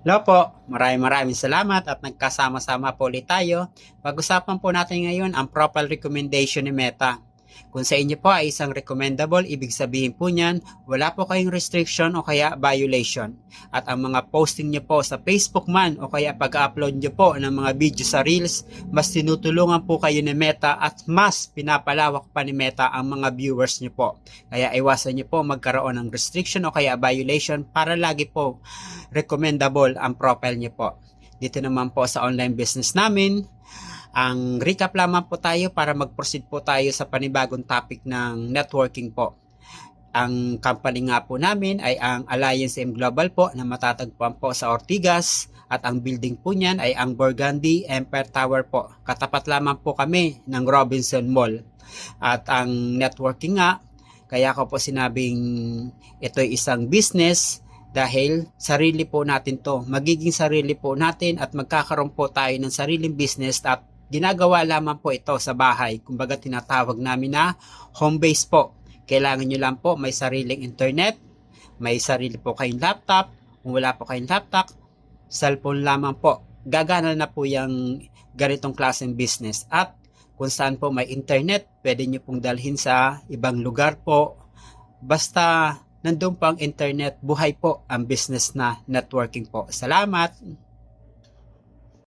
Hello po, maraming salamat at nagkasama-sama po ulit tayo. Pag-usapan po natin ngayon ang profile recommendation ni Meta. Kung sa inyo po ay isang recommendable, ibig sabihin po niyan, wala po kayong restriction o kaya violation. At ang mga posting niyo po sa Facebook man o kaya pag-upload niyo po ng mga video sa Reels, mas tinutulungan po kayo ni Meta at mas pinapalawak pa ni Meta ang mga viewers niyo po. Kaya iwasan niyo po magkaroon ng restriction o kaya violation para lagi po recommendable ang profile niyo po. Dito naman po sa online business namin, ang recap lamang po tayo para mag-proceed po tayo sa panibagong topic ng networking po. Ang company nga po namin ay ang Alliance M Global po na matatagpuan po sa Ortigas at ang building po niyan ay ang Burgundy Empire Tower po. Katapat lamang po kami ng Robinson Mall. At ang networking nga, kaya ko po sinabing ito ay isang business dahil sarili po natin to. Magiging sarili po natin at magkakaroon po tayo ng sariling business at ginagawa lamang po ito sa bahay. Kumbaga tinatawag namin na home base po. Kailangan nyo lang po may sariling internet, may sarili po kayong laptop. Kung wala po kayong laptop, cellphone lamang po. Gagana na po yung ganitong klaseng business. At kung saan po may internet, pwede nyo pong dalhin sa ibang lugar po. Basta nandun po ang internet, buhay po ang business na networking po. Salamat!